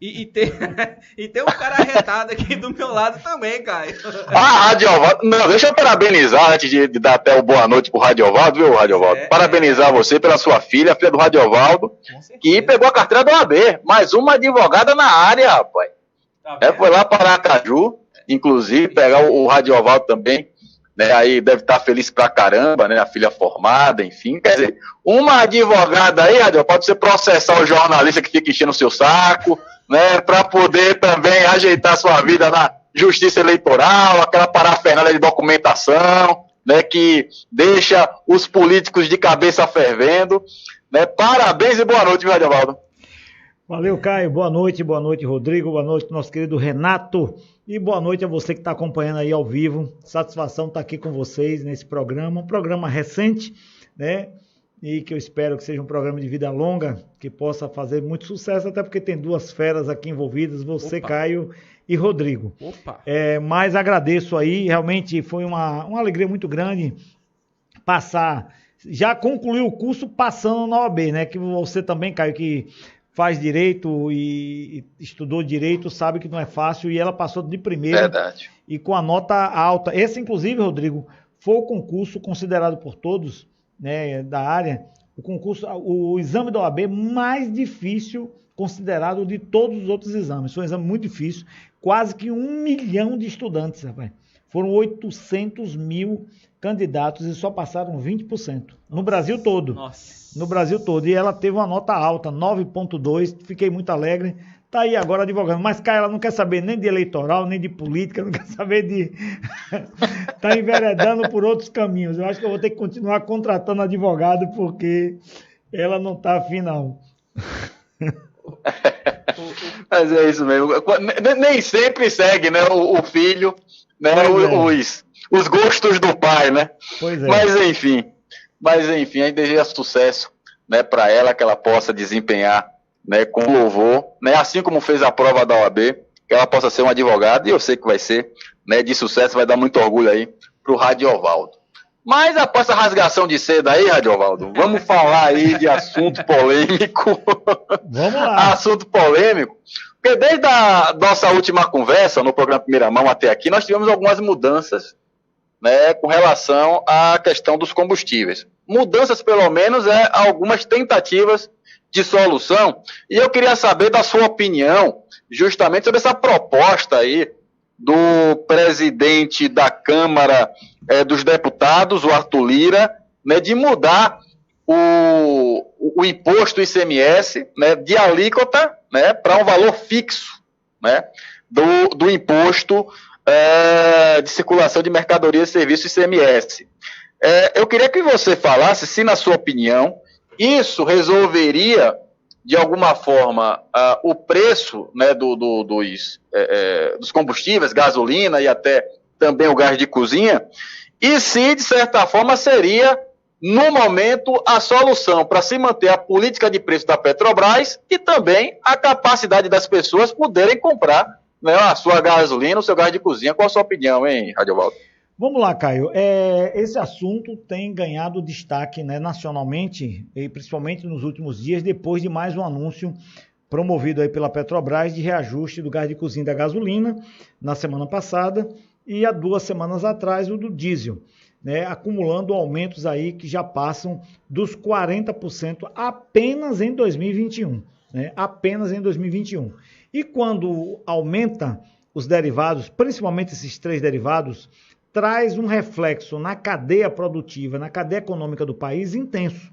E tem um cara arretado aqui do meu lado também, Caio. Radiovaldo. Não, deixa eu parabenizar antes de dar até o boa noite pro Radiovaldo, viu, Radiovaldo? Parabenizar você pela sua filha, a filha do Radiovaldo, que pegou a carteira da OAB. Mais uma advogada na área, rapaz. Foi lá para Aracaju, inclusive, pegar o Radiovaldo também. Né, aí deve estar feliz pra caramba, né? A filha formada, enfim. Quer dizer, uma advogada aí, Radiovaldo, pode você processar o jornalista que fica enchendo o seu saco, né? Para poder também ajeitar sua vida na justiça eleitoral, aquela parafernália de documentação, né? Que deixa os políticos de cabeça fervendo. Né? Parabéns e boa noite, Radiovaldo. Valeu, Caio. Boa noite, Rodrigo. Boa noite, nosso querido Renato. E boa noite a você que está acompanhando aí ao vivo. Satisfação estar aqui com vocês nesse programa. Um programa recente, né? E que eu espero que seja um programa de vida longa, que possa fazer muito sucesso, até porque tem duas feras aqui envolvidas, você, Caio e Rodrigo. Mas agradeço aí, realmente foi uma alegria muito grande passar. Já concluiu o curso passando na OAB, né? Que você também, Caio, que faz direito e estudou direito, sabe que não é fácil, e ela passou de primeira. Verdade. E com a nota alta. Esse, inclusive, Rodrigo, foi o concurso considerado por todos, né, da área, o exame da OAB mais difícil considerado de todos os outros exames. Foi um exame muito difícil, quase que 1 milhão de estudantes, rapaz. Foram 800 mil candidatos e só passaram 20%. No Brasil todo. Nossa. No Brasil todo. E ela teve uma nota alta, 9,2. Fiquei muito alegre. Tá aí agora advogando. Mas, cara, ela não quer saber nem de eleitoral, nem de política, não quer saber de... tá enveredando por outros caminhos. Eu acho que eu vou ter que continuar contratando advogado, porque ela não tá afim, não. Mas é isso mesmo. Nem sempre segue, né, o filho, né, os gostos do pai, né? Pois é. Mas enfim, aí deseja sucesso, né, para ela, que ela possa desempenhar, né, com louvor, né, assim como fez a prova da OAB, que ela possa ser uma advogada, e eu sei que vai ser, né, de sucesso, vai dar muito orgulho aí pro Radiovaldo. Mas após essa rasgação de seda aí, Radiovaldo, vamos falar aí de assunto polêmico. Vamos lá. Assunto polêmico. Porque desde a nossa última conversa, no programa Primeira Mão até aqui, nós tivemos algumas mudanças, né, com relação à questão dos combustíveis. Mudanças, pelo menos, algumas tentativas de solução. E eu queria saber da sua opinião, justamente sobre essa proposta aí do presidente da Câmara dos Deputados, o Arthur Lira, né, de mudar o imposto ICMS, né, de alíquota, né, para um valor fixo, né, do imposto de circulação de mercadorias e serviços ICMS. Eu queria que você falasse se, na sua opinião, isso resolveria, de alguma forma, o preço, né, dos combustíveis, gasolina e até também o gás de cozinha, e se, de certa forma, seria, no momento, a solução para se manter a política de preço da Petrobras e também a capacidade das pessoas poderem comprar, né, a sua gasolina, o seu gás de cozinha. Qual a sua opinião, hein, Radiovaldo? Vamos lá, Caio. Esse assunto tem ganhado destaque, né, nacionalmente, e principalmente nos últimos dias, depois de mais um anúncio promovido aí pela Petrobras de reajuste do gás de cozinha e da gasolina na semana passada e há 2 semanas atrás o do diesel, né, acumulando aumentos aí que já passam dos 40% apenas em 2021, né, apenas em 2021. E quando aumenta os derivados, principalmente esses 3 derivados, traz um reflexo na cadeia produtiva, na cadeia econômica do país intenso,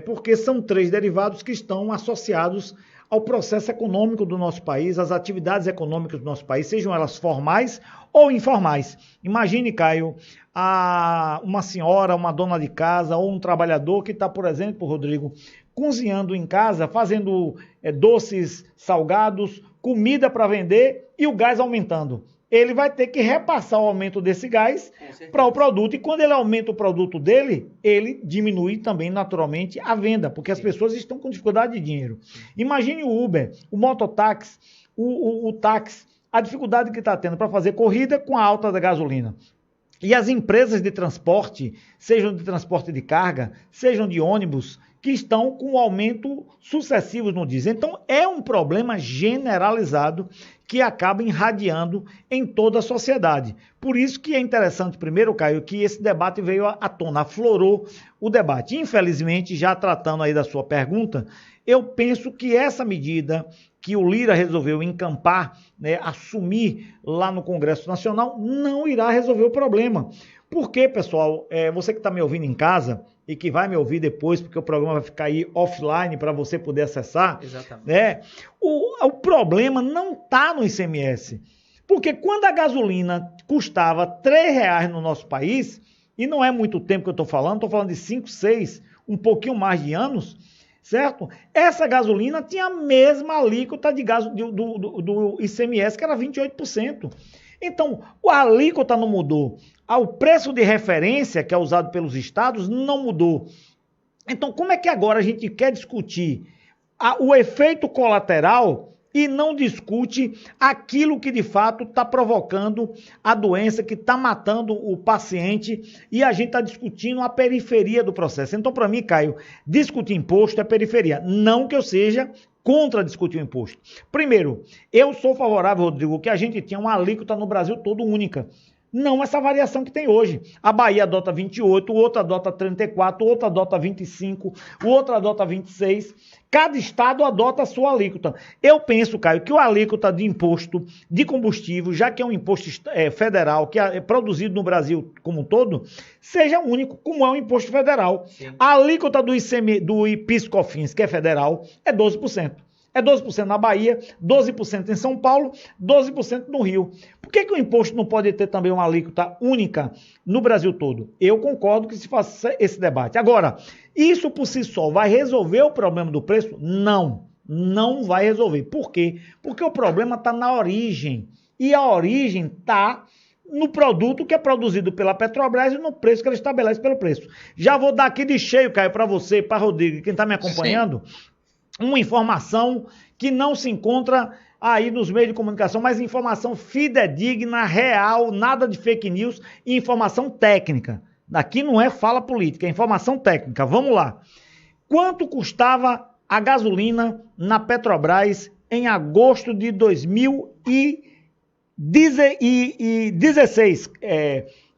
porque são 3 derivados que estão associados ao processo econômico do nosso país, às atividades econômicas do nosso país, sejam elas formais ou informais. Imagine, Caio, uma senhora, uma dona de casa ou um trabalhador que está, por exemplo, Rodrigo, cozinhando em casa, fazendo doces, salgados, comida para vender e o gás aumentando. Ele vai ter que repassar o aumento desse gás para o produto. E quando ele aumenta o produto dele, ele diminui também naturalmente a venda, porque as pessoas estão com dificuldade de dinheiro. Imagine o Uber, o mototáxi, o táxi, a dificuldade que está tendo para fazer corrida com a alta da gasolina. E as empresas de transporte, sejam de transporte de carga, sejam de ônibus, que estão com aumento sucessivo no diesel. Então, é um problema generalizado que acaba irradiando em toda a sociedade. Por isso que é interessante, primeiro, Caio, que esse debate veio à tona, aflorou o debate. Infelizmente, já tratando aí da sua pergunta, eu penso que essa medida que o Lira resolveu encampar, né, assumir lá no Congresso Nacional, não irá resolver o problema. Porque, pessoal, você que está me ouvindo em casa e que vai me ouvir depois, porque o programa vai ficar aí offline para você poder acessar. Exatamente. Né, o problema não está no ICMS. Porque quando a gasolina custava R$3 no nosso país, e não é muito tempo que eu estou falando de 5, 6, um pouquinho mais de anos, certo? Essa gasolina tinha a mesma alíquota de gás do ICMS, que era 28%. Então, a alíquota não mudou. O preço de referência, que é usado pelos estados, não mudou. Então, como é que agora a gente quer discutir o efeito colateral e não discute aquilo que de fato está provocando a doença, que está matando o paciente, e a gente está discutindo a periferia do processo. Então, para mim, Caio, discutir imposto é periferia. Não que eu seja contra discutir o imposto. Primeiro, eu sou favorável, Rodrigo, que a gente tinha uma alíquota no Brasil todo única. Não essa variação que tem hoje. A Bahia adota 28, o outro adota 34, o outro adota 25, o outro adota 26. Cada estado adota a sua alíquota. Eu penso, Caio, que o alíquota de imposto de combustível, já que é um imposto federal, que é produzido no Brasil como um todo, seja único, como é um imposto federal. Sim. A alíquota do PIS/COFINS, que é federal, é 12%. É 12% na Bahia, 12% em São Paulo, 12% no Rio. Por que o imposto não pode ter também uma alíquota única no Brasil todo? Eu concordo que se faça esse debate. Agora, isso por si só vai resolver o problema do preço? Não, não vai resolver. Por quê? Porque o problema está na origem. E a origem está no produto que é produzido pela Petrobras e no preço que ela estabelece pelo preço. Já vou dar aqui de cheio, Caio, para você, para Rodrigo, quem está me acompanhando. Sim. Uma informação que não se encontra aí nos meios de comunicação, mas informação fidedigna, real, nada de fake news e informação técnica. Aqui não é fala política, é informação técnica. Vamos lá. Quanto custava a gasolina na Petrobras em agosto de 2016,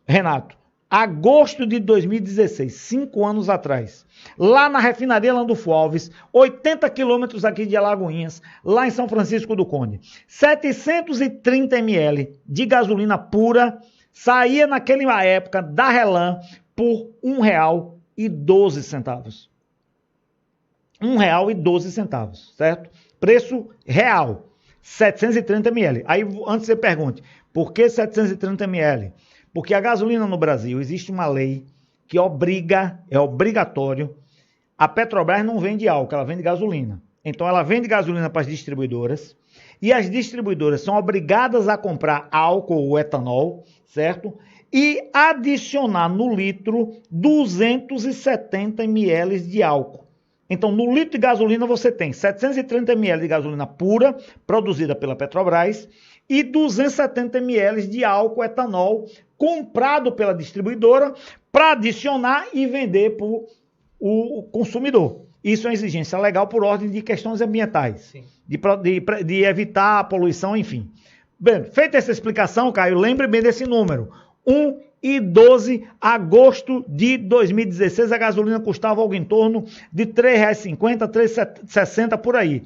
Renato? Agosto de 2016, 5 anos atrás. Lá na refinaria Landulfo Alves, 80 quilômetros aqui de Alagoinhas, lá em São Francisco do Conde. 730 ml de gasolina pura saía naquela época da Relan por R$1,12. R$1,12, certo? Preço real, 730 ml. Aí antes você pergunte, por que 730 ml? Porque a gasolina no Brasil, existe uma lei que obriga, é obrigatório, a Petrobras não vende álcool, ela vende gasolina. Então ela vende gasolina para as distribuidoras e as distribuidoras são obrigadas a comprar álcool ou etanol, certo? E adicionar no litro 270 ml de álcool. Então no litro de gasolina você tem 730 ml de gasolina pura, produzida pela Petrobras, e 270 ml de álcool etanol comprado pela distribuidora para adicionar e vender para o consumidor. Isso é uma exigência legal por ordem de questões ambientais, de evitar a poluição, enfim. Bem, feita essa explicação, Caio, lembre bem desse número. 1,12, agosto de 2016, a gasolina custava algo em torno de R$3,50, R$3,60 por aí.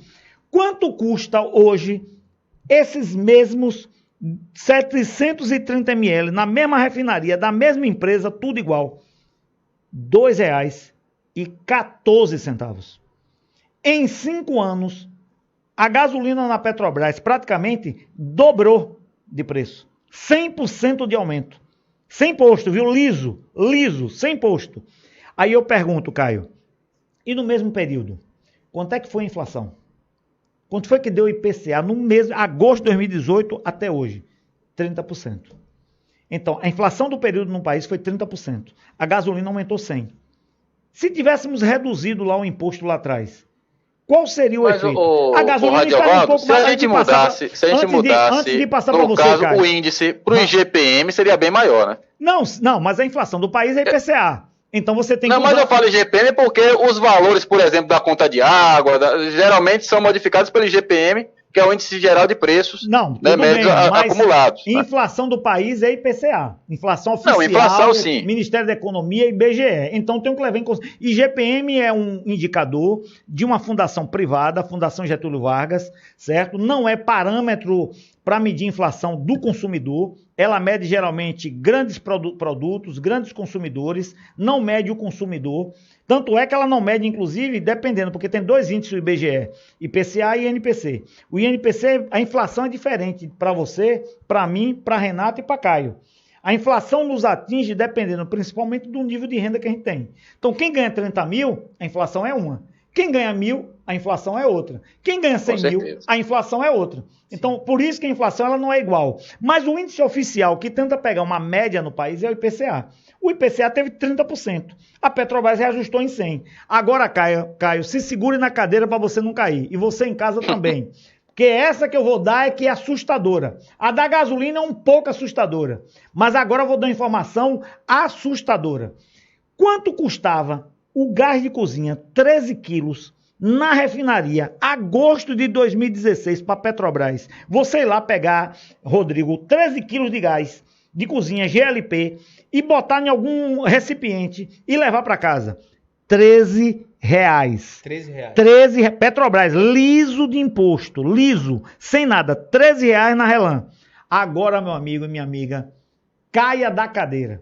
Quanto custa hoje esses mesmos 730 ml na mesma refinaria, da mesma empresa, tudo igual? R$2,14. Em 5 anos, a gasolina na Petrobras praticamente dobrou de preço. 100% de aumento. Sem imposto, viu? Liso, sem imposto. Aí eu pergunto, Caio, e no mesmo período, quanto é que foi a inflação? Quanto foi que deu o IPCA no mês, agosto de 2018 até hoje? 30%. Então, a inflação do período no país foi 30%. A gasolina aumentou 100%. Se tivéssemos reduzido lá o imposto lá atrás, qual seria o efeito? A gasolina estaria um pouco mais... Se a gente mudasse, antes de passar para você, caso, o índice para o IGPM seria bem maior, né? Não, mas a inflação do país é IPCA. Então você tem Não, que mas eu falo IGPM porque os valores, por exemplo, da conta de água, geralmente são modificados pelo IGPM, que é o Índice Geral de Preços, não, né, tudo bem, mas acumulados. inflação do país é IPCA. Inflação oficial, não, inflação, sim. Ministério da Economia e IBGE. Então tem que levar em consideração. IGPM é um indicador de uma fundação privada, a Fundação Getúlio Vargas, certo? Não é parâmetro para medir a inflação do consumidor. Ela mede geralmente grandes produtos, grandes consumidores, não mede o consumidor. Tanto é que ela não mede, inclusive, dependendo, porque tem dois índices do IBGE, IPCA e INPC. O INPC, a inflação é diferente para você, para mim, para Renato e para Caio. A inflação nos atinge dependendo principalmente do nível de renda que a gente tem. Então, quem ganha 30 mil, a inflação é uma. Quem ganha 1.000, a inflação é outra. Quem ganha 100 mil, a inflação é outra. Então, por isso que a inflação ela não é igual. Mas o índice oficial que tenta pegar uma média no país é o IPCA. O IPCA teve 30%. A Petrobras reajustou em 100%. Agora, Caio, se segure na cadeira para você não cair. E você em casa também. Porque essa que eu vou dar é que é assustadora. A da gasolina é um pouco assustadora. Mas agora eu vou dar uma informação assustadora. Quanto custava o gás de cozinha, 13 quilos, na refinaria, agosto de 2016, para a Petrobras? Você ir lá pegar, Rodrigo, 13 quilos de gás de cozinha GLP e botar em algum recipiente e levar para casa. R$13. R$13. Petrobras, liso de imposto, liso, sem nada, R$13 na Relan. Agora, meu amigo e minha amiga, caia da cadeira.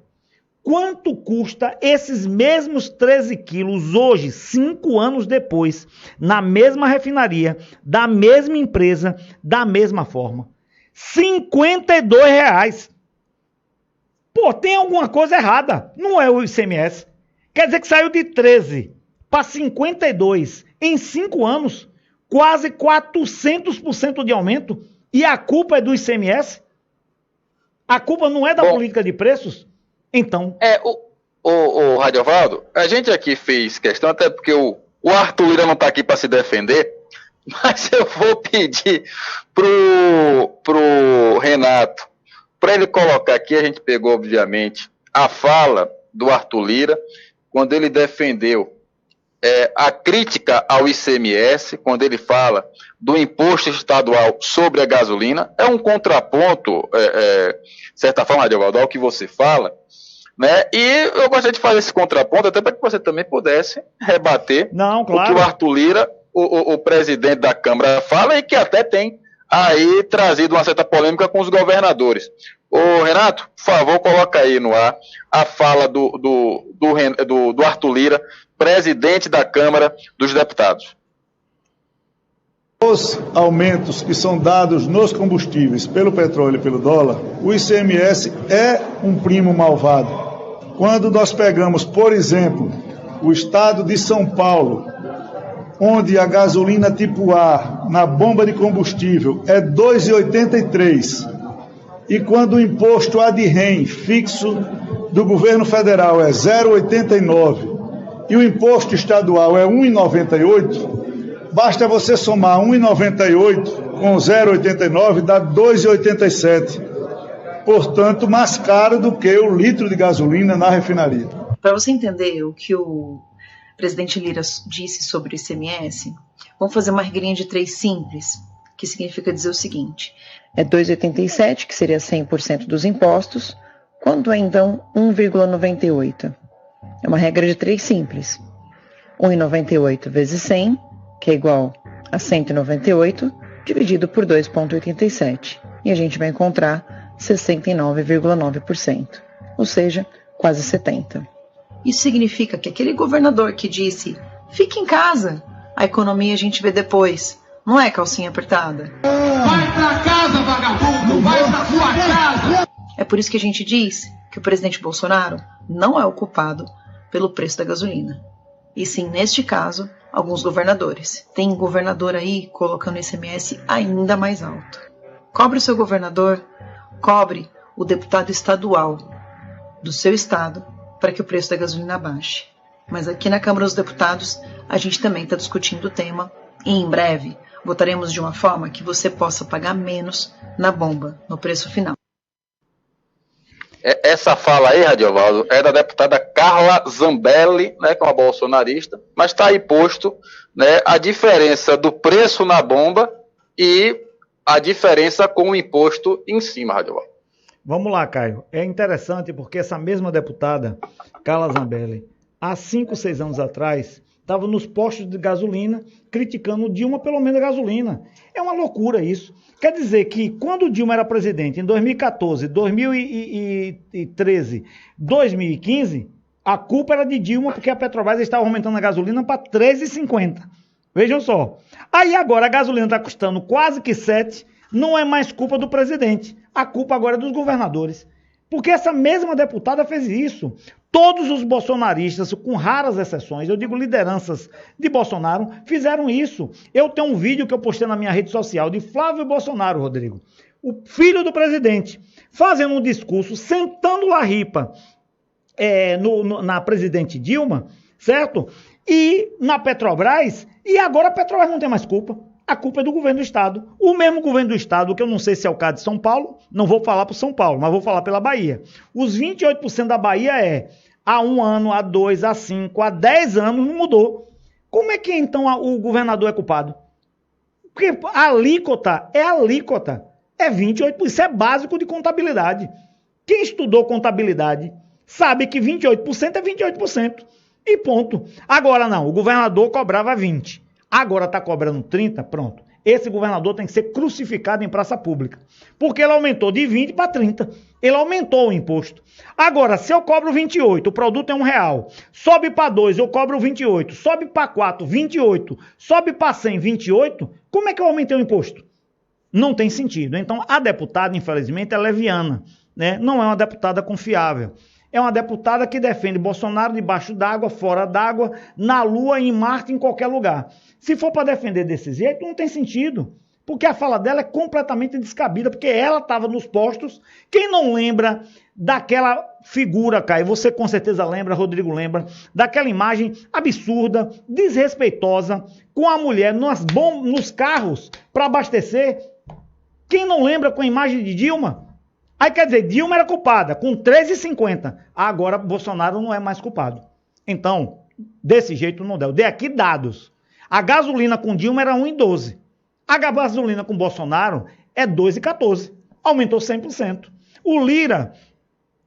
Quanto custa esses mesmos 13 quilos hoje, 5 anos depois, na mesma refinaria, da mesma empresa, da mesma forma? R$52. Pô, tem alguma coisa errada. Não é o ICMS. Quer dizer que saiu de 13 para 52 em 5 anos. Quase 400% de aumento. E a culpa é do ICMS? A culpa não é da política de preços? Então... O Radiovaldo, a gente aqui fez questão, até porque o Arthur Lira não está aqui para se defender, mas eu vou pedir pro Renato, para ele colocar aqui, a gente pegou, obviamente, a fala do Arthur Lira, quando ele defendeu a crítica ao ICMS, quando ele fala do imposto estadual sobre a gasolina, é um contraponto, de certa forma, Radiovaldo, ao que você fala, né? E eu gostaria de fazer esse contraponto, até para que você também pudesse rebater o que o Arthur Lira, o presidente da Câmara, fala, e que até tem aí trazido uma certa polêmica com os governadores. Ô Renato, por favor, coloca aí no ar a fala do Arthur Lira, presidente da Câmara dos Deputados. Os aumentos que são dados nos combustíveis pelo petróleo e pelo dólar, o ICMS é um primo malvado. Quando nós pegamos, por exemplo, o estado de São Paulo, onde a gasolina tipo A na bomba de combustível é R$ 2,83, e quando o imposto ADREM fixo do governo federal é 0,89 e o imposto estadual é 1,98, basta você somar 1,98 com 0,89, dá 2,87. Portanto, mais caro do que o litro de gasolina na refinaria. Para você entender o que o presidente Lira disse sobre o ICMS, vamos fazer uma regrinha de 3 simples, que significa dizer o seguinte: é 2,87, que seria 100% dos impostos, quando é então 1,98. É uma regra de 3 simples. 1,98 vezes 100, que é igual a 198, dividido por 2,87. E a gente vai encontrar 69,9%, ou seja, quase 70%. Isso significa que aquele governador que disse, fique em casa, a economia a gente vê depois, não é calcinha apertada? Vai pra casa, vagabundo, vai pra sua casa! É por isso que a gente diz que o presidente Bolsonaro não é o culpado pelo preço da gasolina. E sim, neste caso, alguns governadores. Tem governador aí colocando o ICMS ainda mais alto. Cobre o seu governador, cobre o deputado estadual do seu estado para que o preço da gasolina baixe. Mas aqui na Câmara dos Deputados a gente também está discutindo o tema e em breve votaremos de uma forma que você possa pagar menos na bomba, no preço final. Essa fala aí, Radiovaldo, é da deputada Carla Zambelli, né, que é uma bolsonarista, mas está aí posto, né, a diferença do preço na bomba e a diferença com o imposto em cima, Radiovaldo. Vamos lá, Caio. É interessante porque essa mesma deputada, Carla Zambelli, há 5, 6 anos atrás, estava nos postos de gasolina criticando Dilma pelo menos a gasolina. É uma loucura isso. Quer dizer que quando Dilma era presidente, em 2014, 2013, 2015, a culpa era de Dilma porque a Petrobras estava aumentando a gasolina para R$ 3,50. Vejam só. Aí agora a gasolina está custando quase que 7, não é mais culpa do presidente. A culpa agora é dos governadores. Porque essa mesma deputada fez isso. Todos os bolsonaristas, com raras exceções, eu digo lideranças de Bolsonaro, fizeram isso. Eu tenho um vídeo que eu postei na minha rede social de Flávio Bolsonaro, Rodrigo, o filho do presidente, fazendo um discurso, sentando a ripa na presidente Dilma, certo? E na Petrobras, e agora a Petrobras não tem mais culpa. A culpa é do governo do estado. O mesmo governo do estado, que eu não sei se é o caso de São Paulo, não vou falar para São Paulo, mas vou falar pela Bahia. Os 28% da Bahia há 1 ano, há 2, há 5, há 10 anos não mudou. Como é que então o governador é culpado? Porque a alíquota é 28%. Isso é básico de contabilidade. Quem estudou contabilidade sabe que 28% é 28%. E ponto. Agora não, o governador cobrava 20%. Agora está cobrando 30%, pronto. Esse governador tem que ser crucificado em praça pública. Porque ele aumentou de 20 para 30. Ele aumentou o imposto. Agora, se eu cobro 28, o produto é R$1. Sobe para 2, eu cobro 28. Sobe para 4, 28. Sobe para 100, 28. Como é que eu aumentei o imposto? Não tem sentido. Então, a deputada, infelizmente, é leviana, né? Não é uma deputada confiável. É uma deputada que defende Bolsonaro debaixo d'água, fora d'água, na Lua, em Marte, em qualquer lugar. Se for para defender desse jeito, não tem sentido. Porque a fala dela é completamente descabida, porque ela estava nos postos. Quem não lembra daquela figura, Caio, você com certeza lembra, Rodrigo lembra, daquela imagem absurda, desrespeitosa, com a mulher nos carros para abastecer. Quem não lembra com a imagem de Dilma? Aí quer dizer, Dilma era culpada, com R$13,50. Agora Bolsonaro não é mais culpado. Então, desse jeito não deu. Dei aqui dados. A gasolina com Dilma era R$1,12. A gasolina com Bolsonaro é R$2,14. Aumentou 100%. O Lira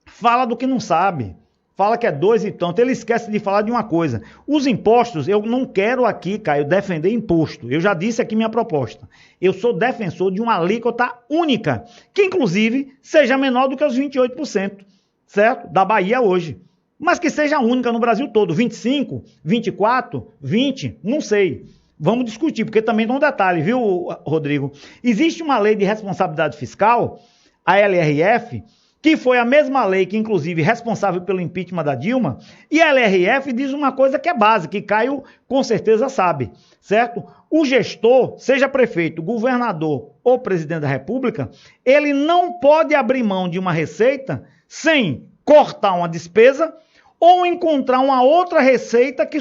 fala do que não sabe. Fala que é 2 e tanto. Ele esquece de falar de uma coisa. Os impostos, eu não quero aqui, Caio, defender imposto. Eu já disse aqui minha proposta. Eu sou defensor de uma alíquota única, que inclusive seja menor do que os 28%, certo? Da Bahia hoje. Mas que seja única no Brasil todo. 25, 24, 20, não sei. Vamos discutir, porque também tem um detalhe, viu, Rodrigo? Existe uma lei de responsabilidade fiscal, a LRF, que foi a mesma lei que, inclusive, responsável pelo impeachment da Dilma, e a LRF diz uma coisa que é básica, que Caio com certeza sabe, certo? O gestor, seja prefeito, governador ou presidente da República, ele não pode abrir mão de uma receita sem cortar uma despesa ou encontrar uma outra receita que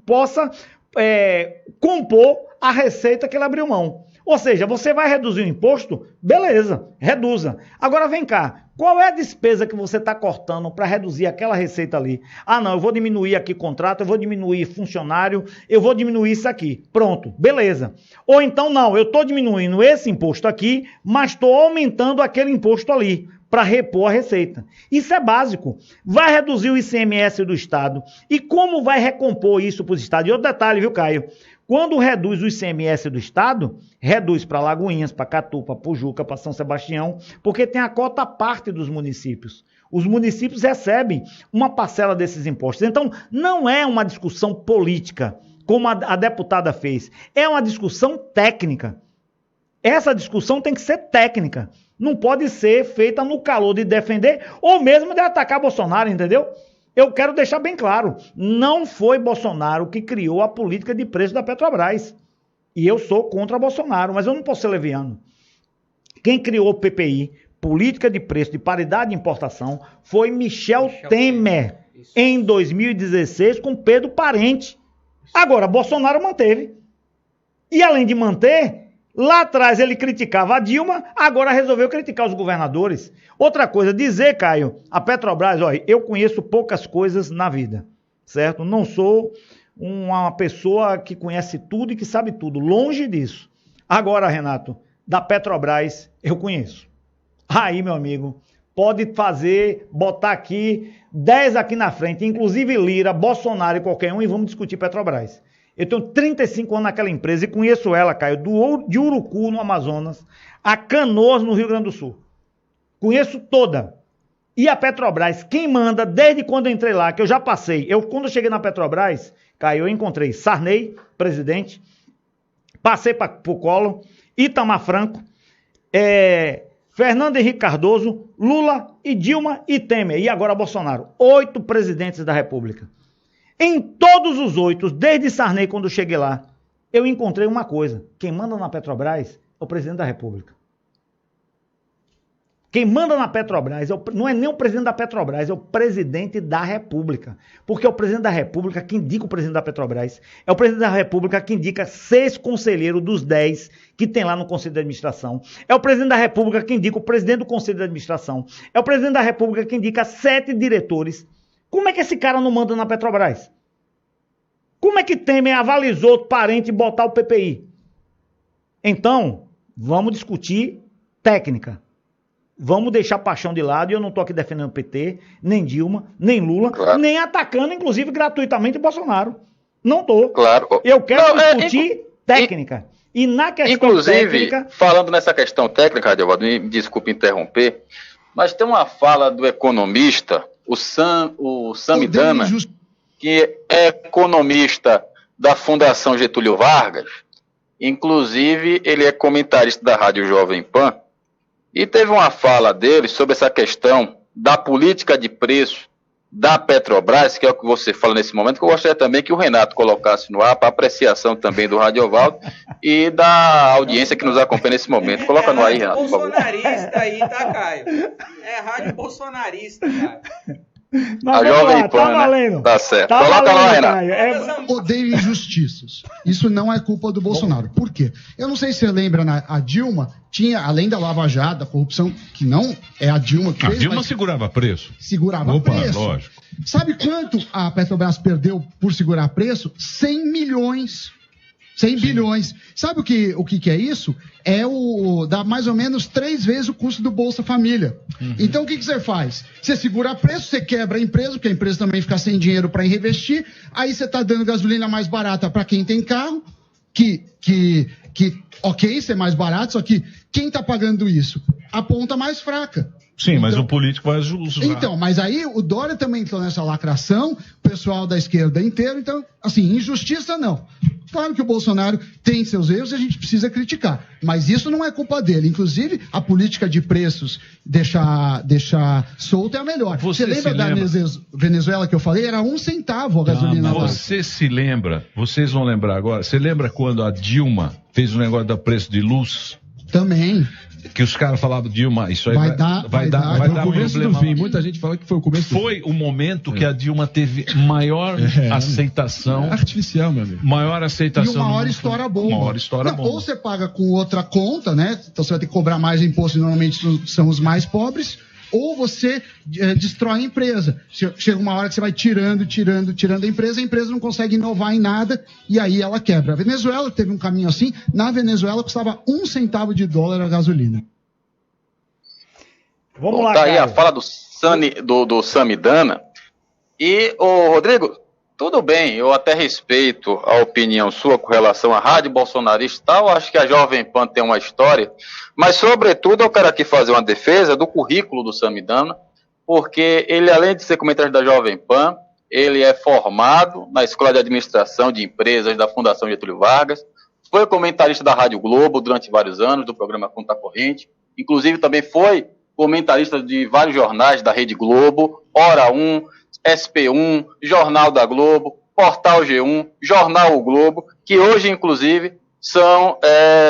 possa compor a receita que ele abriu mão. Ou seja, você vai reduzir o imposto? Beleza, reduza. Agora vem cá, qual é a despesa que você está cortando para reduzir aquela receita ali? Ah não, eu vou diminuir aqui contrato, eu vou diminuir funcionário, eu vou diminuir isso aqui. Pronto, beleza. Ou então não, eu estou diminuindo esse imposto aqui, mas estou aumentando aquele imposto ali para repor a receita. Isso é básico. Vai reduzir o ICMS do Estado. E como vai recompor isso para os estados? E outro detalhe, viu, Caio? Quando reduz o ICMS do Estado, reduz para Lagoinhas, para Catu, para Pujuca, para São Sebastião, porque tem a cota à parte dos municípios. Os municípios recebem uma parcela desses impostos. Então, não é uma discussão política, como a deputada fez. É uma discussão técnica. Essa discussão tem que ser técnica. Não pode ser feita no calor de defender ou mesmo de atacar Bolsonaro, entendeu? Eu quero deixar bem claro, não foi Bolsonaro que criou a política de preço da Petrobras. E eu sou contra Bolsonaro, mas eu não posso ser leviano. Quem criou o PPI, Política de Preço de Paridade de Importação, foi Michel Temer, em 2016, com Pedro Parente. Agora, Bolsonaro manteve. E além de manter, Lá atrás ele criticava a Dilma, agora resolveu criticar os governadores. Outra coisa, dizer, Caio, a Petrobras, olha, eu conheço poucas coisas na vida, certo? Não sou uma pessoa que conhece tudo e que sabe tudo, longe disso. Agora, Renato, da Petrobras eu conheço. Aí, meu amigo, pode botar aqui 10 aqui na frente, inclusive Lira, Bolsonaro e qualquer um, e vamos discutir Petrobras. Eu tenho 35 anos naquela empresa e conheço ela, Caio, de Urucu, no Amazonas, a Canoas, no Rio Grande do Sul. Conheço toda. E a Petrobras, quem manda, desde quando eu entrei lá, que eu já passei, quando eu cheguei na Petrobras, Caio, eu encontrei Sarney, presidente, passei para o Collor, Itamar Franco, Fernando Henrique Cardoso, Lula e Dilma e Temer, e agora Bolsonaro. 8 presidentes da República. Em todos os 8, desde Sarney, quando eu cheguei lá, eu encontrei uma coisa. Quem manda na Petrobras é o presidente da República. Quem manda na Petrobras não é nem o presidente da Petrobras, é o presidente da República. Porque é o presidente da República que indica o presidente da Petrobras. É o presidente da República que indica 6 conselheiros dos 10 que tem lá no Conselho de Administração. É o presidente da República que indica o presidente do Conselho de Administração. É o presidente da República que indica 7 diretores. Como é que esse cara não manda na Petrobras? Como é que Temer avalizou o parente botar o PPI? Então, vamos discutir técnica. Vamos deixar paixão de lado, e eu não estou aqui defendendo o PT, nem Dilma, nem Lula, claro, nem atacando, inclusive, gratuitamente o Bolsonaro. Não estou. Claro. Eu quero discutir técnica. E na questão técnica... falando nessa questão técnica, Adilvaldo, me desculpe interromper, mas tem uma fala do economista, o Samidana, que é economista da Fundação Getúlio Vargas, inclusive ele é comentarista da Rádio Jovem Pan, e teve uma fala dele sobre essa questão da política de preço da Petrobras, que é o que você fala nesse momento, que eu gostaria também que o Renato colocasse no ar para apreciação também do Radiovaldo e da audiência que nos acompanha nesse momento. Coloca no ar aí, Renato, por favor. Bolsonarista aí, tá, Caio? É rádio bolsonarista, cara. Mas a Jovem Pan, tá valendo. Tá certo. Tá Coloca valendo, lá, Renato. Odeio injustiças. Isso não é culpa do Bolsonaro. Por quê? Eu não sei se você lembra, a Dilma tinha, além da Lava Jato, da corrupção, que não é a Dilma que fez. A Dilma segurava preço. Segurava preço. Lógico. Sabe quanto a Petrobras perdeu por segurar preço? 100 milhões. 100 bilhões. Sabe o que é isso? Dá mais ou menos 3 vezes o custo do Bolsa Família. Uhum. Então, o que você faz? Você segura preço, você quebra a empresa, porque a empresa também fica sem dinheiro para reinvestir, aí você está dando gasolina mais barata para quem tem carro, ok, isso é mais barato, só que quem está pagando isso? A ponta mais fraca. Sim, mas o político vai usar. Então, mas aí o Dória também entrou nessa lacração, o pessoal da esquerda inteiro, então, assim, injustiça não. Claro que o Bolsonaro tem seus erros e a gente precisa criticar, mas isso não é culpa dele. Inclusive, a política de preços, deixar solta é a melhor. Você lembra da Venezuela que eu falei? Era 1 centavo a gasolina lá. Vocês vão lembrar agora, você lembra quando a Dilma fez o negócio do preço de luz? Também. Que os caras falavam, Dilma, isso aí vai dar o começo do fim. Muita gente fala que foi o começo do fim. Foi o momento que a Dilma teve maior aceitação. Artificial, meu amigo. Maior aceitação. E uma hora estoura bomba. Ou você paga com outra conta, né? Então você vai ter que cobrar mais imposto, e normalmente são os mais pobres. Ou você destrói a empresa. Chega uma hora que você vai tirando a empresa não consegue inovar em nada, e aí ela quebra. A Venezuela teve um caminho assim. Na Venezuela custava 1 centavo de dólar a gasolina. Vamos lá, tá aí Caio. a fala do Samidana. E, Rodrigo, tudo bem, eu até respeito a opinião sua com relação à rádio bolsonarista e tal, acho que a Jovem Pan tem uma história, mas, sobretudo, eu quero aqui fazer uma defesa do currículo do Samidana, porque ele, além de ser comentarista da Jovem Pan, ele é formado na Escola de Administração de Empresas da Fundação Getúlio Vargas, foi comentarista da Rádio Globo durante vários anos, do programa Conta Corrente, inclusive também foi comentarista de vários jornais da Rede Globo, Hora 1, SP1, Jornal da Globo, Portal G1, Jornal O Globo, que hoje, inclusive, são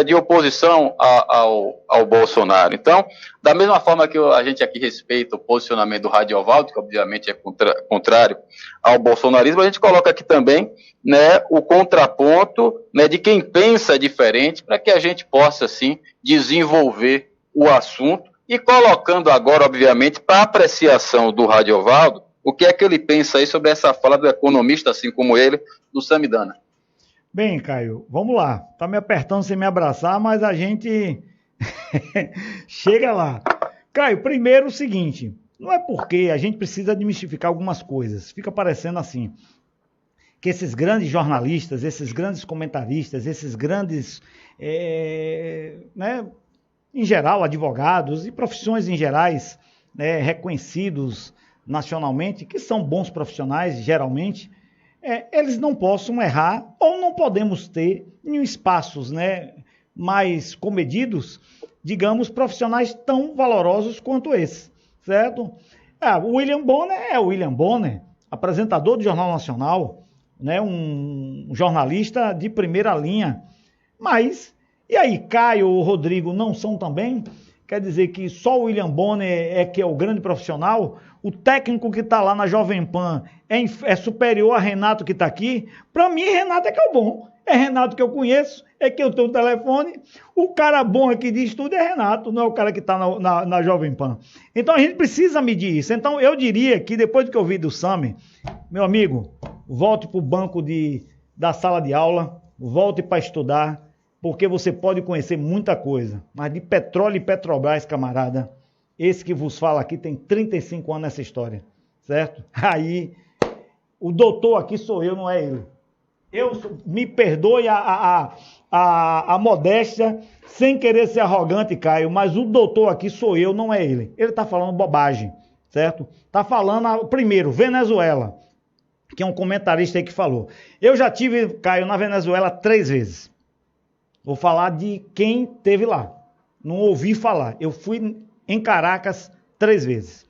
de oposição ao Bolsonaro. Então, da mesma forma que a gente aqui respeita o posicionamento do Radiovaldo, que obviamente é contrário ao bolsonarismo, a gente coloca aqui também, né, o contraponto, né, de quem pensa diferente, para que a gente possa, assim, desenvolver o assunto e colocando agora, obviamente, para apreciação do Radiovaldo, o que é que ele pensa aí sobre essa fala do economista, assim como ele, do Samidana. Bem, Caio, vamos lá. Tá me apertando sem me abraçar, mas a gente chega lá. Caio, primeiro o seguinte, não é porque a gente precisa desmistificar algumas coisas. Fica parecendo assim, que esses grandes jornalistas, esses grandes comentaristas, esses grandes, né, em geral, advogados e profissões em gerais, né, reconhecidos nacionalmente, que são bons profissionais, geralmente, eles não possam errar ou não podemos ter em espaços, né, mais comedidos, digamos, profissionais tão valorosos quanto esse, certo? O William Bonner é o William Bonner, apresentador do Jornal Nacional, né, um jornalista de primeira linha, mas, e aí, Caio ou Rodrigo não são também? Quer dizer que só o William Bonner que é o grande profissional? O técnico que está lá na Jovem Pan é superior a Renato que está aqui? Para mim, Renato é que é o bom. É Renato que eu conheço, é que eu tenho o telefone. O cara bom aqui de estúdio é Renato, não é o cara que está na Jovem Pan. Então a gente precisa medir isso. Então eu diria que depois do que eu vi do Sami, meu amigo, volte para o banco da sala de aula, volte para estudar, porque você pode conhecer muita coisa. Mas de petróleo e Petrobras, camarada, esse que vos fala aqui tem 35 anos nessa história, certo? Aí, o doutor aqui sou eu, não é ele. Me perdoe a modéstia, sem querer ser arrogante, Caio, mas o doutor aqui sou eu, não é ele. Ele está falando bobagem, certo? Está falando, primeiro, Venezuela, que é um comentarista aí que falou. Eu já tive, Caio, na Venezuela 3 vezes. Vou falar de quem teve lá. Não ouvi falar. Eu fui em Caracas 3 vezes.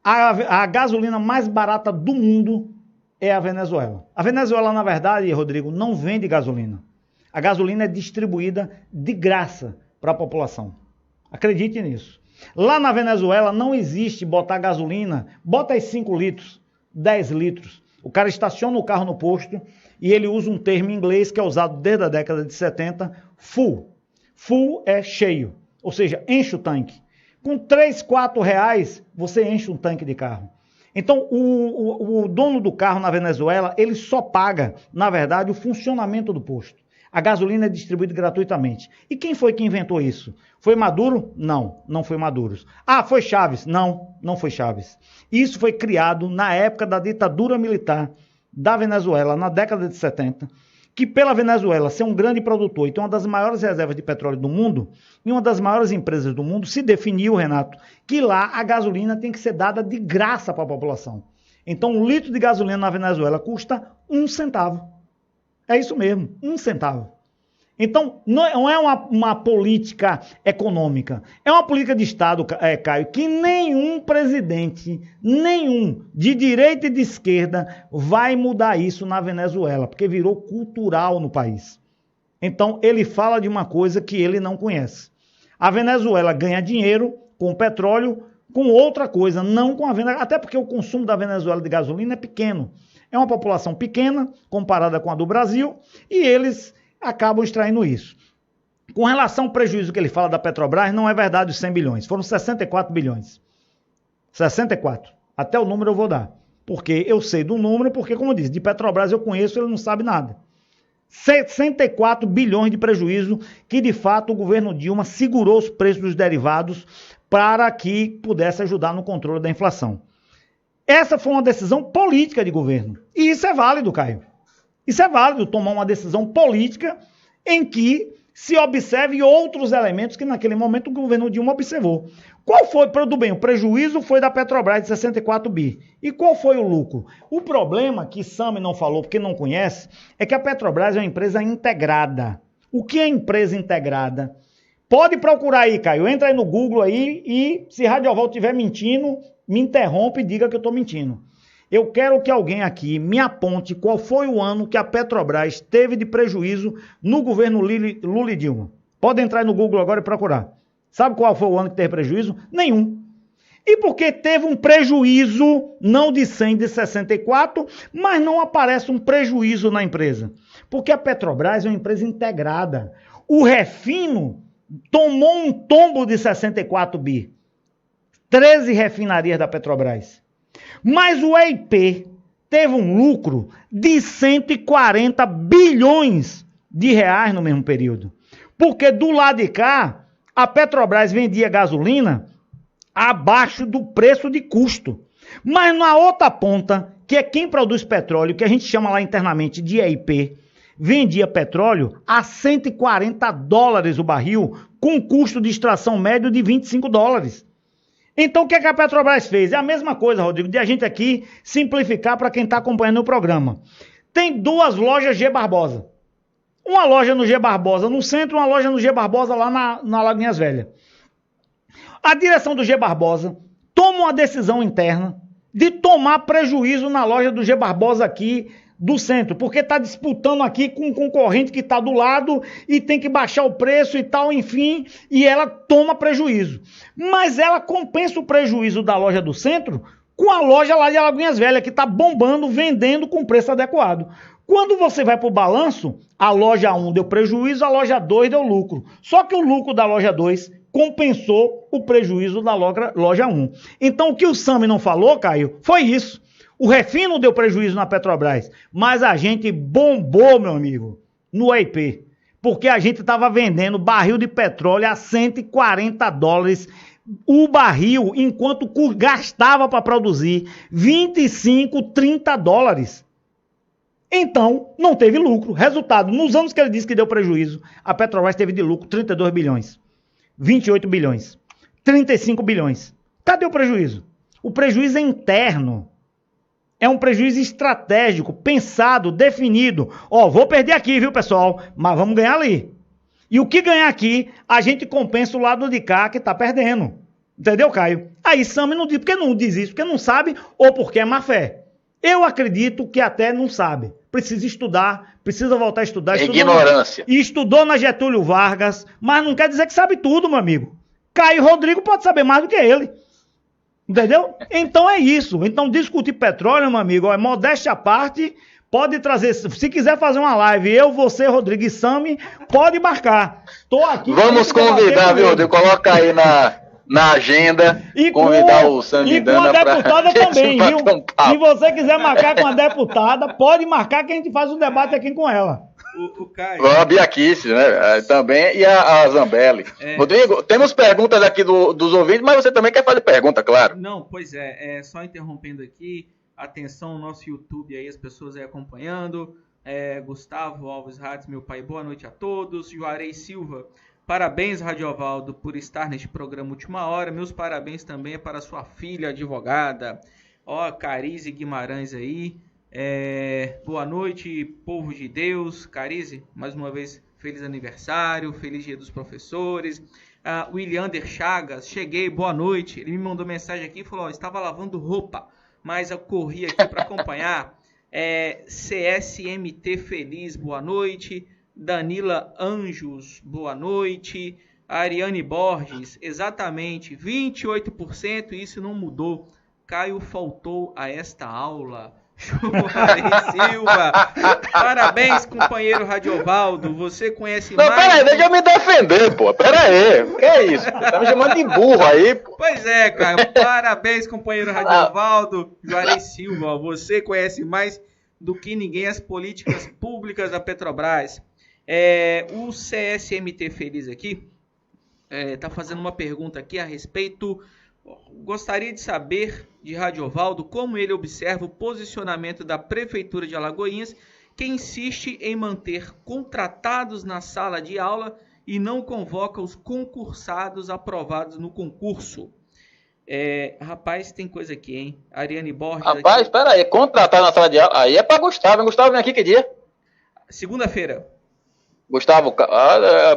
A gasolina mais barata do mundo é a Venezuela. A Venezuela, na verdade, Rodrigo, não vende gasolina. A gasolina é distribuída de graça para a população. Acredite nisso. Lá na Venezuela não existe botar gasolina, bota aí 5 litros, 10 litros. O cara estaciona o carro no posto e ele usa um termo em inglês que é usado desde a década de 70, full. Full é cheio, ou seja, enche o tanque. Com 3, 4 reais, você enche um tanque de carro. Então, o dono do carro na Venezuela, ele só paga, na verdade, o funcionamento do posto. A gasolina é distribuída gratuitamente. E quem foi que inventou isso? Foi Maduro? Não, não foi Maduro. Ah, foi Chávez? Não, não foi Chávez. Isso foi criado na época da ditadura militar da Venezuela, na década de 70, que pela Venezuela ser um grande produtor e ter uma das maiores reservas de petróleo do mundo, e uma das maiores empresas do mundo, se definiu, Renato, que lá a gasolina tem que ser dada de graça para a população. Então, 1 litro de gasolina na Venezuela custa 1 centavo. É isso mesmo, 1 centavo. Então, não é uma política econômica, é uma política de Estado, Caio, que nenhum presidente, nenhum, de direita e de esquerda, vai mudar isso na Venezuela, porque virou cultural no país. Então, ele fala de uma coisa que ele não conhece. A Venezuela ganha dinheiro com petróleo, com outra coisa, não com a Venezuela, até porque o consumo da Venezuela de gasolina é pequeno. É uma população pequena, comparada com a do Brasil, e eles acabam extraindo isso. Com relação ao prejuízo que ele fala da Petrobras, não é verdade os 100 bilhões, foram 64 bilhões. 64. Até o número eu vou dar. Porque eu sei do número, porque, como eu disse, de Petrobras eu conheço, ele não sabe nada. 64 bilhões de prejuízo que, de fato, o governo Dilma segurou os preços dos derivados para que pudesse ajudar no controle da inflação. Essa foi uma decisão política de governo. E isso é válido, Caio. Isso é válido, tomar uma decisão política em que se observe outros elementos que naquele momento o governo Dilma observou. Qual foi, tudo bem, o prejuízo foi da Petrobras de 64 bi. E qual foi o lucro? O problema que Sami não falou, porque não conhece, é que a Petrobras é uma empresa integrada. O que é empresa integrada? Pode procurar aí, Caio, entra aí no Google aí e se Radiovaldo estiver mentindo, me interrompe e diga que eu estou mentindo. Eu quero que alguém aqui me aponte qual foi o ano que a Petrobras teve de prejuízo no governo Lula e Dilma. Pode entrar no Google agora e procurar. Sabe qual foi o ano que teve prejuízo? Nenhum. E porque teve um prejuízo, não de 100, de 64, mas não aparece um prejuízo na empresa? Porque a Petrobras é uma empresa integrada. O Refino tomou um tombo de 64 bi. 13 refinarias da Petrobras. Mas o EIP teve um lucro de 140 bilhões de reais no mesmo período. Porque do lado de cá, a Petrobras vendia gasolina abaixo do preço de custo. Mas na outra ponta, que é quem produz petróleo, que a gente chama lá internamente de EIP, vendia petróleo a 140 dólares o barril, com custo de extração médio de 25 dólares. Então o que a Petrobras fez? É a mesma coisa, Rodrigo, de a gente aqui simplificar para quem está acompanhando o programa. Tem 2 lojas G Barbosa. Uma loja no G Barbosa no centro, uma loja no G Barbosa lá na Lagoinhas Velhas. A direção do G Barbosa toma uma decisão interna de tomar prejuízo na loja do G Barbosa aqui do centro, porque está disputando aqui com um concorrente que está do lado e tem que baixar o preço e tal, enfim, e ela toma prejuízo. Mas ela compensa o prejuízo da loja do centro com a loja lá de Alagoinhas Velhas, que está bombando, vendendo com preço adequado. Quando você vai para o balanço, a loja 1 deu prejuízo, a loja 2 deu lucro. Só que o lucro da loja 2 compensou o prejuízo da loja 1. Então o que o Sami não falou, Caio, foi isso. O Refino deu prejuízo na Petrobras, mas a gente bombou, meu amigo, no EIP, porque a gente estava vendendo barril de petróleo a 140 dólares o barril, enquanto gastava para produzir 25, 30 dólares. Então, não teve lucro. Resultado, nos anos que ele disse que deu prejuízo, a Petrobras teve de lucro 32 bilhões, 28 bilhões, 35 bilhões. Cadê o prejuízo? O prejuízo é interno. É um prejuízo estratégico, pensado, definido. Ó, vou perder aqui, viu, pessoal? Mas vamos ganhar ali. E o que ganhar aqui, a gente compensa o lado de cá que tá perdendo. Entendeu, Caio? Aí Sami não diz, porque não diz isso, porque não sabe ou porque é má fé. Eu acredito que até não sabe. Precisa estudar, precisa voltar a estudar. Ignorância. E estudou na Getúlio Vargas, mas não quer dizer que sabe tudo, meu amigo. Caio Rodrigo pode saber mais do que ele. Entendeu? Então é isso. Então discutir petróleo, meu amigo, é modéstia à parte, pode trazer, se quiser fazer uma live, eu, você, Rodrigo e Sami, pode marcar. Tô aqui. Vamos convidar, viu, Rodrigo? Coloca aí na agenda, e convidar o Sami Dana para... E com a deputada também, viu? Se você quiser marcar com a deputada, pode marcar que a gente faz um debate aqui com ela. O Caio. A Biaquice, né? Também, e a Zambelli. Rodrigo, temos perguntas aqui dos ouvintes, mas você também quer fazer pergunta, claro. Não, pois só interrompendo aqui, atenção, nosso YouTube aí, as pessoas aí acompanhando. Gustavo Alves Rades, meu pai, boa noite a todos. Juarez Silva, parabéns, Radiovaldo, por estar neste programa Última Hora. Meus parabéns também para sua filha, advogada. Ó, Carize Guimarães aí. Boa noite, povo de Deus. Carize, mais uma vez, feliz aniversário, feliz dia dos professores. Williander Chagas, cheguei, boa noite. Ele me mandou mensagem aqui e falou: estava lavando roupa, mas eu corri aqui para acompanhar. CSMT Feliz, boa noite. Danila Anjos, boa noite. Ariane Borges, exatamente, 28%, isso não mudou. Caio faltou a esta aula. Juarez Silva, parabéns, companheiro Radiovaldo. Você conhece mais. Não, peraí, deixa eu me defender, pô. Peraí, que é isso? Tá me chamando de burro aí, pô. Pois é, cara. Parabéns, companheiro Radiovaldo. Juarez Silva, você conhece mais do que ninguém as políticas públicas da Petrobras. O CSMT Feliz aqui tá fazendo uma pergunta aqui a respeito. Gostaria de saber de Radiovaldo como ele observa o posicionamento da Prefeitura de Alagoinhas, que insiste em manter contratados na sala de aula e não convoca os concursados aprovados no concurso. Rapaz, tem coisa aqui, hein? Ariane Borges. Rapaz, espera aí, contratado na sala de aula. Aí é para Gustavo. Gustavo vem aqui que dia? Segunda-feira. Gustavo,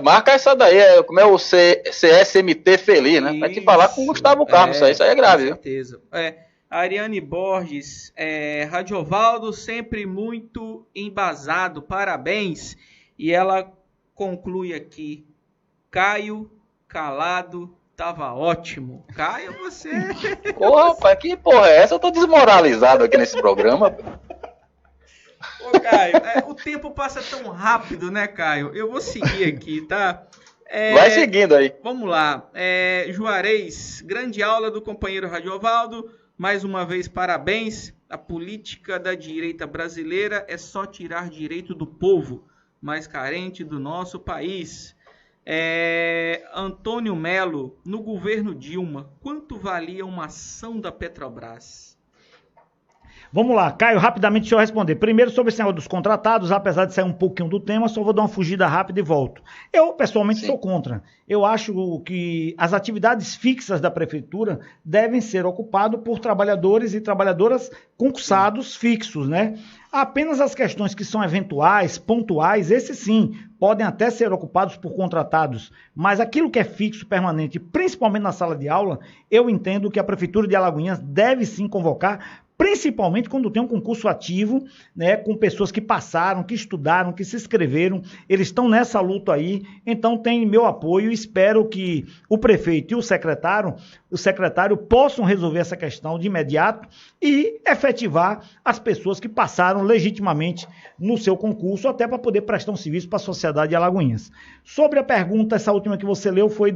marca essa daí, como é o CSMT Feliz, né? Vai te falar com o Gustavo Carlos, isso aí é grave. Com certeza. Ariane Borges, Radiovaldo sempre muito embasado, parabéns. E ela conclui aqui, Caio calado tava ótimo. Caio, você... Porra, rapaz, que porra é essa? Eu tô desmoralizado aqui nesse programa. Ô, Caio, o tempo passa tão rápido, né, Caio? Eu vou seguir aqui, tá? Vai seguindo aí. Vamos lá. Juarez, grande aula do companheiro Radiovaldo. Mais uma vez, parabéns. A política da direita brasileira é só tirar direito do povo mais carente do nosso país. Antônio Melo, no governo Dilma, quanto valia uma ação da Petrobras? Vamos lá, Caio, rapidamente deixa eu responder. Primeiro, sobre esse negócio dos contratados, apesar de sair um pouquinho do tema, só vou dar uma fugida rápida e volto. Eu, pessoalmente, sou contra. Eu acho que as atividades fixas da prefeitura devem ser ocupadas por trabalhadores e trabalhadoras concursados fixos, né? Apenas as questões que são eventuais, pontuais, esses sim, podem até ser ocupados por contratados, mas aquilo que é fixo, permanente, principalmente na sala de aula, eu entendo que a Prefeitura de Alagoinhas deve sim convocar, principalmente quando tem um concurso ativo, né, com pessoas que passaram, que estudaram, que se inscreveram, eles estão nessa luta aí, então tem meu apoio e espero que o prefeito e o secretário possam resolver essa questão de imediato e efetivar as pessoas que passaram legitimamente no seu concurso, até para poder prestar um serviço para a sociedade de Alagoinhas. Sobre a pergunta, essa última que você leu foi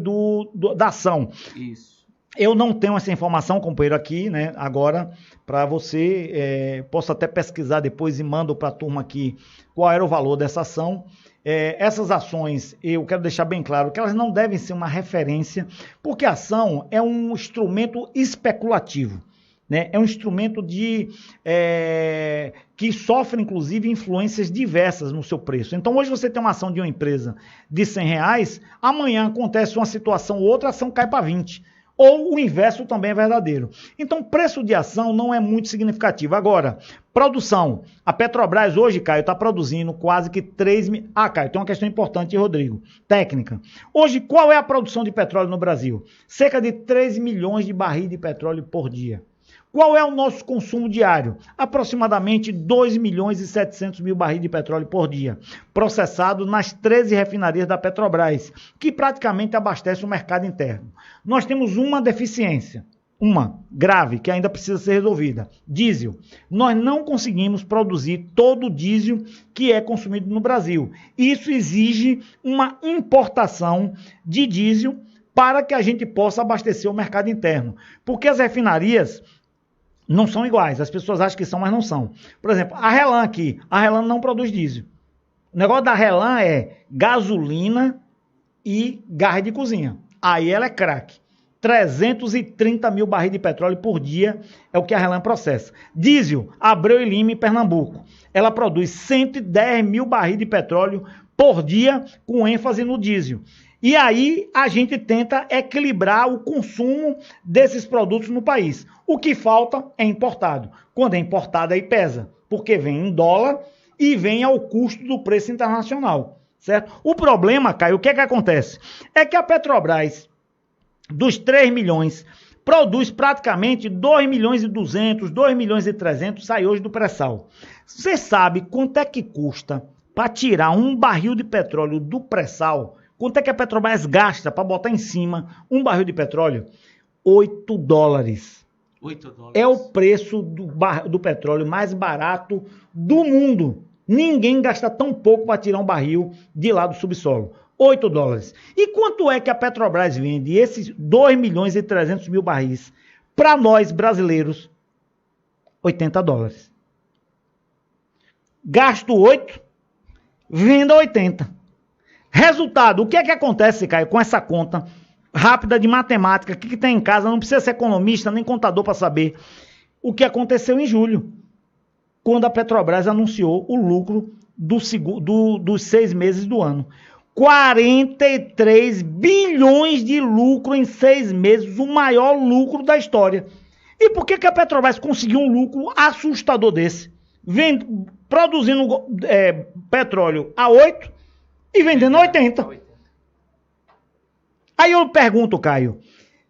da ação. Isso. Eu não tenho essa informação, companheiro, aqui, né, agora, para você, posso até pesquisar depois e mando para a turma aqui qual era o valor dessa ação. Essas ações, eu quero deixar bem claro que elas não devem ser uma referência, porque a ação é um instrumento especulativo, né? É um instrumento que sofre, inclusive, influências diversas no seu preço. Então, hoje você tem uma ação de uma empresa de R$100, amanhã acontece uma situação ou outra, a ação cai para 20. Ou o inverso também é verdadeiro. Então, preço de ação não é muito significativo. Agora, produção. A Petrobras hoje, Caio, está produzindo quase que 3 mil... Caio, tem uma questão importante, Rodrigo. Técnica. Hoje, qual é a produção de petróleo no Brasil? Cerca de 3 milhões de barris de petróleo por dia. Qual é o nosso consumo diário? Aproximadamente 2 milhões e 700 mil barris de petróleo por dia, processado nas 13 refinarias da Petrobras, que praticamente abastece o mercado interno. Nós temos uma deficiência, uma grave, que ainda precisa ser resolvida: diesel. Nós não conseguimos produzir todo o diesel que é consumido no Brasil. Isso exige uma importação de diesel para que a gente possa abastecer o mercado interno, porque as refinarias não são iguais, as pessoas acham que são, mas não são. Por exemplo, a Relan aqui, a Relan não produz diesel. O negócio da Relan é gasolina e gás de cozinha. Aí ela é craque. 330 mil barris de petróleo por dia é o que a Relan processa. Diesel, Abreu e Lima, em Pernambuco. Ela produz 110 mil barris de petróleo por dia, com ênfase no diesel. E aí a gente tenta equilibrar o consumo desses produtos no país. O que falta é importado. Quando é importado, aí pesa, porque vem em dólar e vem ao custo do preço internacional, certo? O problema, Caio, o que é que acontece? É que a Petrobras, dos 3 milhões, produz praticamente 2 milhões e 200, 2 milhões e 300, sai hoje do pré-sal. Você sabe quanto é que custa para tirar um barril de petróleo do pré-sal? Quanto é que a Petrobras gasta para botar em cima um barril de petróleo? $8. 8 dólares. É o preço do petróleo mais barato do mundo. Ninguém gasta tão pouco para tirar um barril de lá do subsolo. $8. E quanto é que a Petrobras vende esses 2 milhões e 300 mil barris para nós brasileiros? $80. Gasto 8, venda 80. Resultado, o que é que acontece, Caio, com essa conta rápida de matemática que tem em casa? Não precisa ser economista nem contador para saber o que aconteceu em julho, quando a Petrobras anunciou o lucro dos 6 meses do ano. 43 bilhões de lucro em 6 meses, o maior lucro da história. E por que a Petrobras conseguiu um lucro assustador desse? Produzindo petróleo a 8 e vendendo 80. Aí eu pergunto, Caio,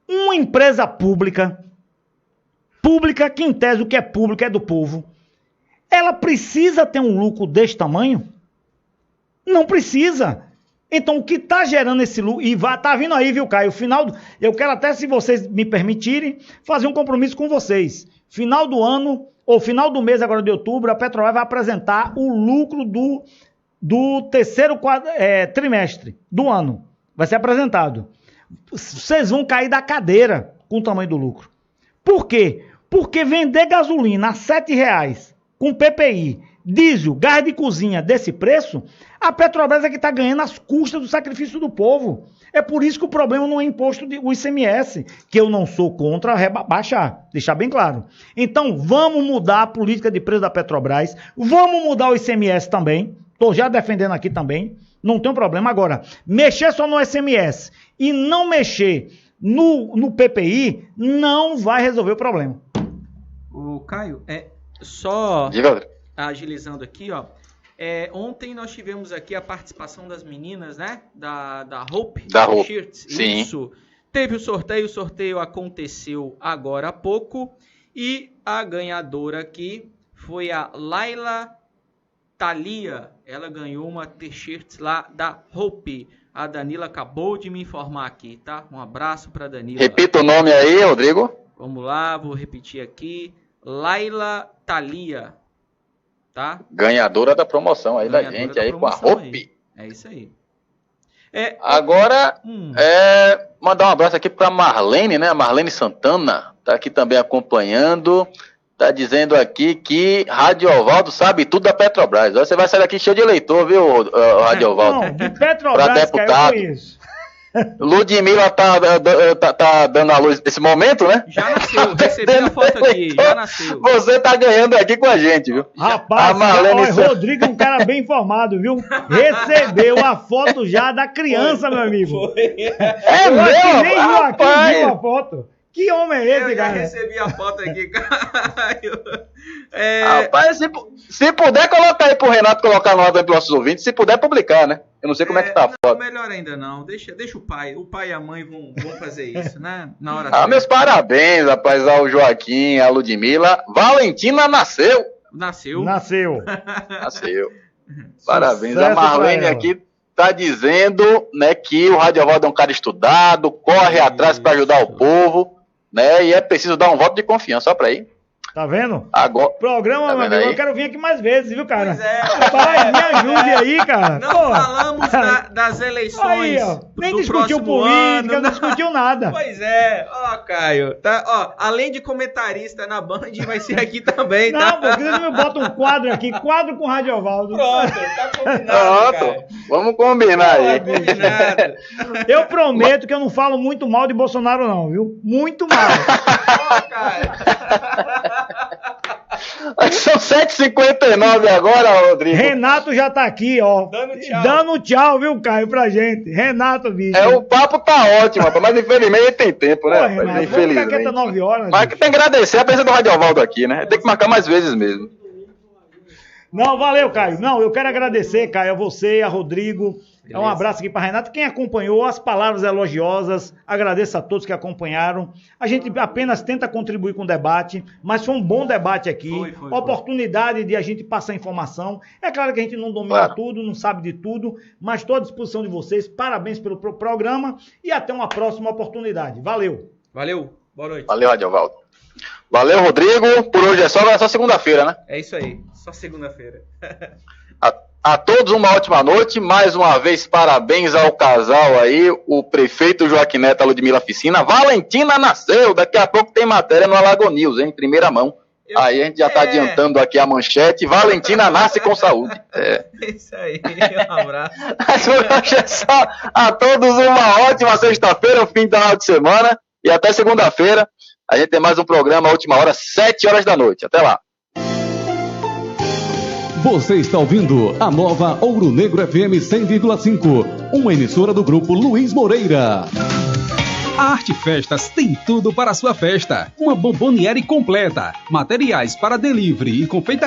uma empresa pública pública, que em tese o que é público é do povo, ela precisa ter um lucro desse tamanho? Não precisa. Então, o que está gerando esse lucro, e tá vindo aí, viu, Caio? Eu quero até, se vocês me permitirem, fazer um compromisso com vocês. Final do ano, ou final do mês agora de outubro, a Petrobras vai apresentar o lucro do terceiro trimestre do ano. Vai ser apresentado. Vocês vão cair da cadeira com o tamanho do lucro. Por quê? Porque vender gasolina a R$7 com PPI, diesel, gás de cozinha desse preço, a Petrobras é que está ganhando as custas do sacrifício do povo. É por isso que o problema não é imposto do ICMS, que eu não sou contra baixar, deixar bem claro. Então, vamos mudar a política de preço da Petrobras, vamos mudar o ICMS também, estou já defendendo aqui também, não tem problema. Agora, mexer só no ICMS e não mexer no PPI, não vai resolver o problema. O Caio, só agilizando aqui, ó. Ontem nós tivemos aqui a participação das meninas, né? Da Hope. Da Hope. Shirts. Sim. Isso. Teve o sorteio aconteceu agora há pouco. E a ganhadora aqui foi a Laila Thalia. Ela ganhou uma t-shirt lá da Hope. A Danila acabou de me informar aqui, tá? Um abraço para Danila. Repita o nome aí, Rodrigo. Vamos lá, vou repetir aqui. Laila Thalia. Tá? Ganhadora da promoção aí da gente, aí com a Hope. É isso aí. Agora, mandar um abraço aqui para Marlene, né? A Marlene Santana tá aqui também acompanhando. Tá dizendo aqui que Radiovaldo sabe tudo da Petrobras. Você vai sair daqui cheio de eleitor, viu, Radiovaldo? Não, de Petrobras, pra deputado. Cara, eu conheço. Ludmilla tá dando a luz nesse momento, né? Já nasceu, recebi a foto aqui, já nasceu. Você tá ganhando aqui com a gente, viu? Rapaz, Rodrigo é um cara bem informado, viu? Recebeu a foto já da criança, meu amigo. É mesmo? Nem Joaquim viu a foto. Que homem é esse, cara? Eu já recebi a foto aqui, Caio. Rapaz, se puder colocar aí pro Renato colocar nota aí pros nossos ouvintes, se puder publicar, né? Eu não sei como é que tá a foto. Melhor ainda não, deixa o pai e a mãe vão fazer isso, né? Na hora certa. Meus parabéns, rapaz, ao Joaquim, à Ludmilla. Valentina nasceu. Parabéns. A Marlene aqui tá dizendo, né, que o Radiovaldo é um cara estudado, corre atrás para ajudar o povo, né? E é preciso dar um voto de confiança, só para aí. Tá vendo? Agora, programa, meu amigo, eu quero vir aqui mais vezes, viu, cara? Pois é. Rapaz, me ajude aí, cara. Não falamos das eleições aí, ó, nem discutiu política, não discutiu nada. Pois é, Caio, tá? Além de comentarista na Band, vai ser aqui também, tá? Não, porque você me bota um quadro aqui, quadro com o Radiovaldo. Pronto, tá combinado, Pronto, vamos combinar aí. Eu prometo que eu não falo muito mal de Bolsonaro não, viu? Muito mal. Caio. São 7h59 agora, Rodrigo. Renato já tá aqui, ó. Dando tchau, viu, Caio, pra gente. Renato, bicho. O papo tá ótimo, mas infelizmente ele tem tempo, né? Renato, infelizmente. 9 horas, mas que tem que agradecer a presença do Radiovaldo aqui, né? Tem que marcar mais vezes mesmo. Não, valeu, Caio. Não, eu quero agradecer, Caio, a você, a Rodrigo. Beleza. Um abraço aqui para Renato. Quem acompanhou, as palavras elogiosas, agradeço a todos que acompanharam. A gente apenas tenta contribuir com o debate, mas foi um bom debate aqui. Foi. Oportunidade de a gente passar informação. É claro que a gente não domina tudo, não sabe de tudo, mas estou à disposição de vocês. Parabéns pelo programa e até uma próxima oportunidade. Valeu. Boa noite. Valeu, Radiovaldo. Valeu, Rodrigo. Por hoje é só segunda-feira, né? É isso aí, só segunda-feira. A todos uma ótima noite, mais uma vez parabéns ao casal aí, o prefeito Joaquim Neto, a Ludmilla Ficina. Valentina nasceu, daqui a pouco tem matéria no Alago News, em primeira mão. Aí a gente já está adiantando aqui a manchete, Valentina nasce com saúde. Isso aí, um abraço. Mas hoje é só a todos uma ótima sexta-feira, um fim de final de semana, e até segunda-feira a gente tem mais um programa, a última hora, 7 horas da noite. Até lá. Você está ouvindo a nova Ouro Negro FM 100,5, uma emissora do Grupo Luiz Moreira. A Arte Festas tem tudo para a sua festa. Uma bomboniere completa, materiais para delivery e confeitaria.